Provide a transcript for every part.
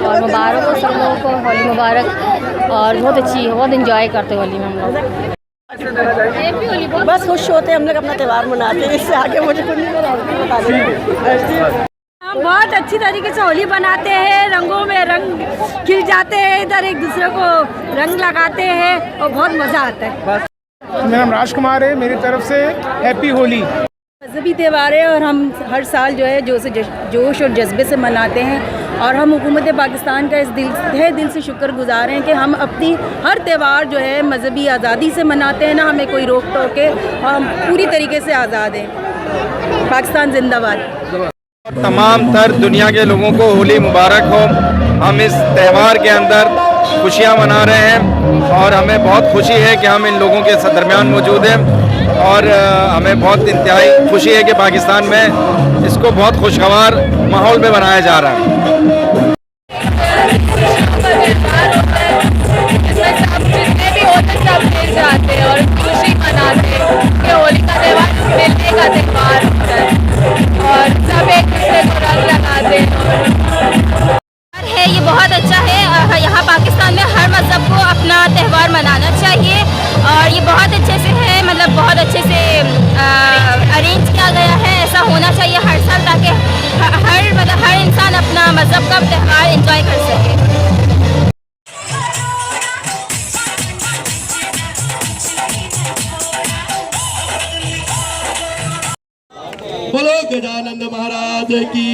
और मुबारक हो सब लोगों को, होली मुबारक। और बहुत अच्छी, बहुत इंजॉय करते होली में हम लोग। बस खुश होते हैं हम लोग, अपना त्यौहार मनाते हैं। इससे आगे मुझे कुछ नहीं बता। हम बहुत अच्छी तरीके से होली बनाते हैं, रंगों में रंग खिल जाते हैं, इधर एक दूसरे को रंग लगाते हैं और बहुत मज़ा आता है। मेरा नाम राजकुमार है, मेरी तरफ से हैप्पी होली। मजहबी त्यौहार है और हम हर साल जो है जोश और जज्बे से मनाते हैं। और हम हुकूमत पाकिस्तान का इस दिल से शुक्रगुजार हैं कि हम अपनी हर त्यौहार जो है मजहबी आज़ादी से मनाते हैं, ना हमें कोई रोक टोक है, और हम पूरी तरीके से आज़ाद हैं। पाकिस्तान जिंदाबाद। तमाम तर दुनिया के लोगों को होली मुबारक हो। हम इस त्यौहार के अंदर खुशियां मना रहे हैं और हमें बहुत खुशी है कि हम इन लोगों के दरमियान मौजूद हैं। और हमें बहुत इंतहाई खुशी है कि पाकिस्तान में इसको बहुत खुशगवार माहौल में बनाया जा रहा है। जाते हैं और खुशी मनाते हैं कि होली का त्यौहार मिलने का त्यौहार होता है और सब एक दूसरे को रंग लगाते हैं। है ये बहुत अच्छा है। यहाँ पाकिस्तान में हर मज़हब को अपना त्यौहार मनाना चाहिए और ये बहुत अच्छे से है, मतलब बहुत अच्छे से अरेंज किया गया है। ऐसा होना चाहिए हर साल ताकि हर इंसान अपना मज़हब का त्यौहार एंजॉय कर सके। बोलो गजानंद महाराज की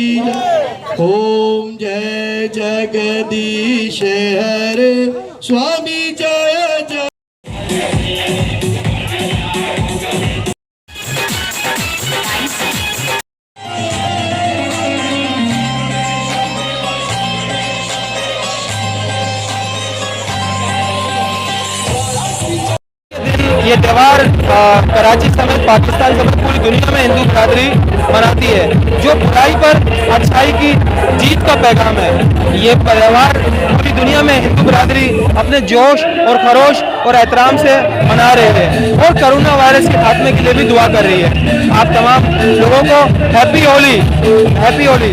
ओम जय जगदीश हरे स्वामी जय जय। ये त्यौहार कराची समेत पाकिस्तान समेत पूरी दुनिया में हिंदू बिरादरी मनाती है, जो बुराई पर अच्छाई की जीत का पैगाम है। ये त्यौहार पूरी दुनिया में हिंदू बिरादरी अपने जोश और खरोश और एहतराम से मना रहे हैं और कोरोना वायरस के खात्मे के लिए भी दुआ कर रही है। आप तमाम लोगों को हैप्पी होली, हैप्पी होली।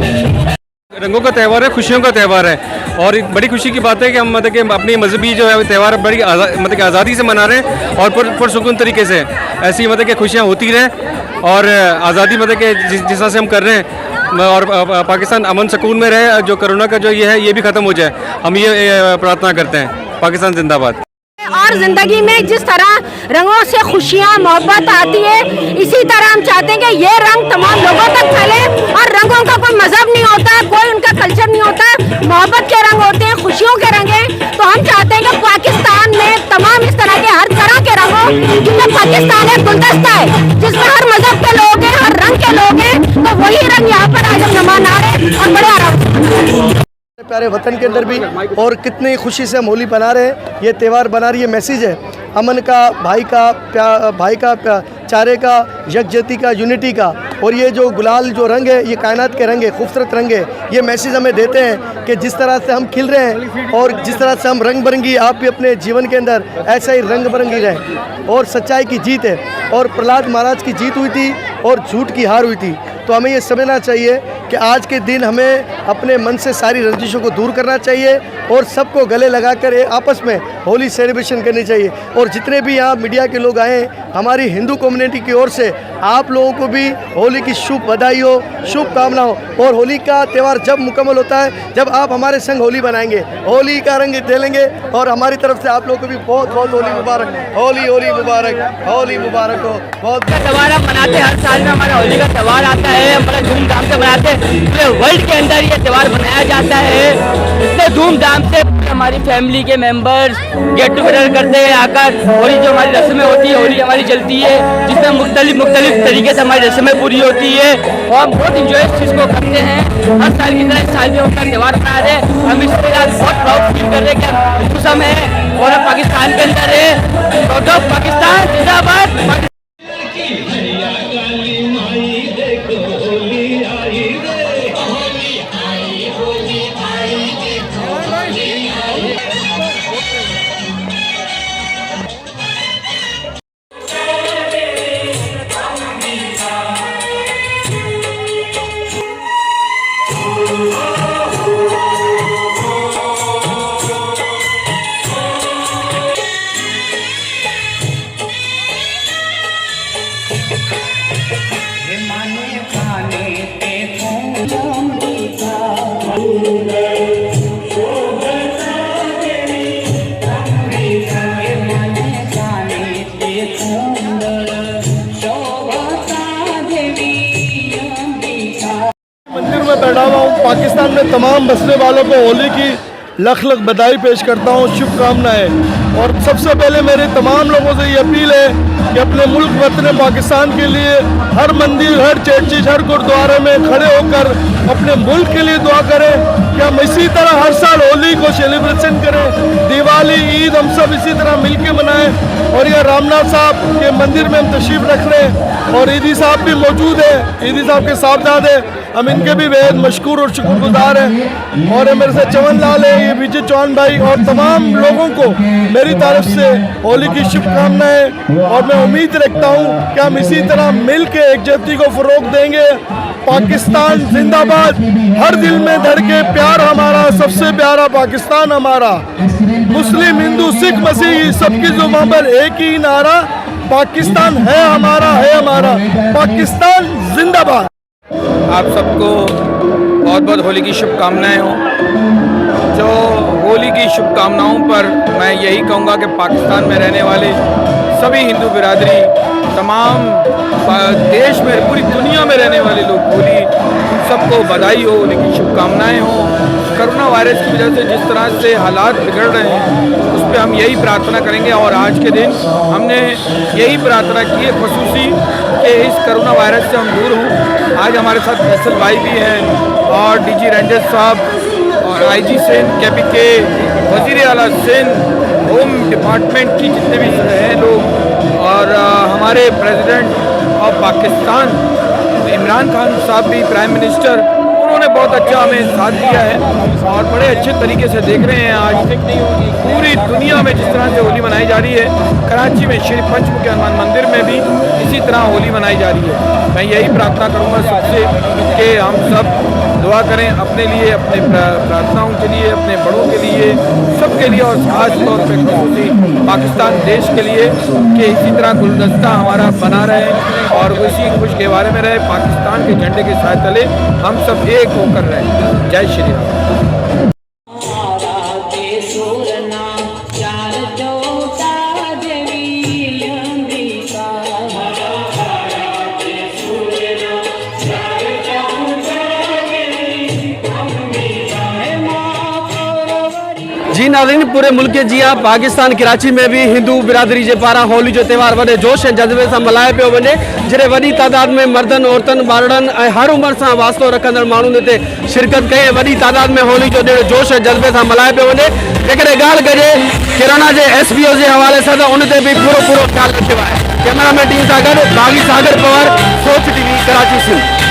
रंगों का त्यौहार है, खुशियों का त्यौहार है और बड़ी खुशी की बात है कि हम मतलब कि अपनी मजहबी जो है त्यौहार बड़ी मतलब कि आज़ादी से मना रहे हैं और पुरसुकून तरीके से। ऐसी मतलब कि खुशियाँ होती रहें और आज़ादी मतलब कि जिस तरह से हम कर रहे हैं और पाकिस्तान अमन सुकून में रहे। जो कोरोना का जो ये है ये भी ख़त्म हो जाए, हम ये प्रार्थना करते हैं। पाकिस्तान जिंदाबाद। और ज़िंदगी में जिस तरह रंगों से खुशियाँ मोहब्बत आती है, इसी तरह हम चाहते हैं कि ये रंग तमाम लोगों तक फैले। और रंगों का कोई मजहब नहीं होता, कोई उनका कल्चर नहीं होता, मोहब्बत के रंग होते हैं, खुशियों के रंग हैं। तो हम चाहते हैं कि पाकिस्तान में तमाम इस तरह के रंग हो, क्योंकि पाकिस्तान एक गुलदस्ता है जिसमें हर मजहब के लोग हैं, हर रंग के लोग हैं। तो वही रंग यहाँ पर आज हम मना रहे हैं और बड़े आराम से। प्यारे वतन के अंदर भी और कितनी खुशी से हम होली बना रहे हैं। ये त्यौहार बना रही है, मैसेज है अमन का, भाई का चारे का, यकजहती का, यूनिटी का। और ये जो गुलाल जो रंग है, ये कायनात के रंग है, खूबसूरत रंग है। ये मैसेज हमें देते हैं कि जिस तरह से हम खिल रहे हैं और जिस तरह से हम रंग बिरंगी, आप भी अपने जीवन के अंदर ऐसा ही रंग बिरंगी रहें। और सच्चाई की जीत है और प्रहलाद महाराज की जीत हुई थी और झूठ की हार हुई थी। तो हमें ये समझना चाहिए कि आज के दिन हमें अपने मन से सारी रंजिशों को दूर करना चाहिए और सबको गले लगाकर आपस में होली सेलिब्रेशन करनी चाहिए। और जितने भी यहाँ मीडिया के लोग आए हैं, हमारी हिंदू कम्युनिटी की ओर से आप लोगों को भी होली की शुभ बधाई हो, शुभकामना हो। और होली का त्यौहार जब मुकम्मल होता है जब आप हमारे संग होली बनाएंगे, होली का रंग खेलेंगे। और हमारी तरफ से आप लोगों को भी बहुत बहुत होली मुबारक, होली होली मुबारक, होली मुबारक हो। बहुत त्यौहार हम मनाते हैं, हर साल में हमारा होली का त्यौहार आता है, बड़ा धूमधाम से मनाते हैं। पूरे वर्ल्ड के अंदर ये त्यौहार मनाया जाता है इतने धूमधाम से। हमारी फैमिली के मेंबर्स गेट टुगेदर करते हैं आकर। होली जो हमारी रस्में होती है, होली हमारी जलती है जिसमें मुख्तलिफ तरीके से हमारी रस्में पूरी होती है और हम बहुत इंजॉय इस चीज़ को करते हैं। हर साल की तरह इस साल भी हम अपना त्यौहार मना रहे हैं। हम इस तरह बहुत प्राउड फील कर रहे हैं कि हम हिंदुस्तान है और हम पाकिस्तान के अंदर है। तो पाकिस्तान जिंदाबाद। मंदिर में बैठा हुआ हूँ। पाकिस्तान में तमाम बसने वालों को होली की लख लख बधाई पेश करता हूँ, शुभकामनाएं। और सबसे पहले मेरे तमाम लोगों से ये अपील है कि अपने मुल्क वतन पाकिस्तान के लिए हर मंदिर, हर चर्च, हर गुरुद्वारे में खड़े होकर अपने मुल्क के लिए दुआ करें कि हम इसी तरह हर साल होली को सेलिब्रेशन करें, दिवाली, ईद हम सब इसी तरह मिलके मनाएं। और ये रामनाथ साहब के मंदिर में हम तशरीफ़ रख रहे हैं और ईदी साहब भी मौजूद है, ईदी साहब के साहबजादे, हम इनके भी बेहद मशकूर और शुक्रगुजार हैं। और मेरे से चमन लाल है, ये विजय चौहान भाई और तमाम लोगों को मेरी तरफ से होली की शुभकामनाएं। और मैं उम्मीद रखता हूँ कि हम इसी तरह मिल के एकजुटता को फ़रोग़ देंगे। पाकिस्तान जिंदाबाद, हर दिल में धड़के प्यार हमारा, सबसे प्यारा पाकिस्तान हमारा। मुस्लिम, हिंदू, सिख, मसीही सबकी जुबान पर एक ही नारा, पाकिस्तान है हमारा, है हमारा, पाकिस्तान जिंदाबाद। आप सबको बहुत बहुत होली की शुभकामनाएं हो। जो होली की शुभकामनाओं पर मैं यही कहूँगा कि पाकिस्तान में रहने वाले सभी हिंदू बिरादरी, तमाम देश में, पूरी दुनिया में रहने वाले लोग, होली सबको बधाई हो, होली की शुभकामनाएं हो। कोरोना वायरस की वजह से जिस तरह से हालात बिगड़ रहे हैं उस पर हम यही प्रार्थना करेंगे। और आज के दिन हमने यही प्रार्थना की है खुसूसी कि इस कोरोना वायरस से हम दूर हों। आज हमारे साथ फैसल भाई भी हैं और डीजी रेंजर्स साहब और आईजी सिंध, KPK, वज़ीर आला सिंध, होम डिपार्टमेंट की जितने भी हैं लोग और हमारे प्रेसिडेंट ऑफ पाकिस्तान इमरान खान साहब भी, प्राइम मिनिस्टर, उन्होंने बहुत अच्छा हमें साथ दिया है और बड़े अच्छे तरीके से देख रहे हैं। आज पूरी दुनिया में जिस तरह से होली मनाई जा रही है, कराची में श्री पंचमुखी हनुमान मंदिर में भी इसी तरह होली मनाई जा रही है। मैं यही प्रार्थना करूंगा सबसे कि हम सब दुआ करें अपने लिए, अपने प्रार्थनाओं के लिए, अपने बड़ों के लिए, सबके लिए और खास तौर पर खुसूसी पाकिस्तान देश के लिए कि इसी तरह गुलदस्ता हमारा बना रहे और उसी खुश के बारे में रहे, पाकिस्तान के झंडे के साथ तले हम सब एक होकर रहे। जय श्री राम। जी नाज़रीन, पूरे मुल्क के जिया पाकिस्तान कराची में भी हिंदू बिरादरी जे पारा होली जो त्यौहार वॾे जोश ऐं जज़्बे सां मल्हाए पियो वञे, जॾहिं वॾी तादाद में मर्दनि, औरतनि, ॿारनि ऐं हर उमिरि सां वास्तो रखंदड़ माण्हुनि हिते शिरकत कई। वॾी तादाद में होली जो ॾिणु जोश ऐं जज़्बे सां मल्हाए पियो वञे। जेकॾहिं ॻाल्हि कजे किराना जे SPO जे हवाले सां त उन ते बि पूरो ख़्यालु रखियो आहे। कैमरामैन टीम सां गॾु भावी सागर पवार, सोच TV, कराची सिंध।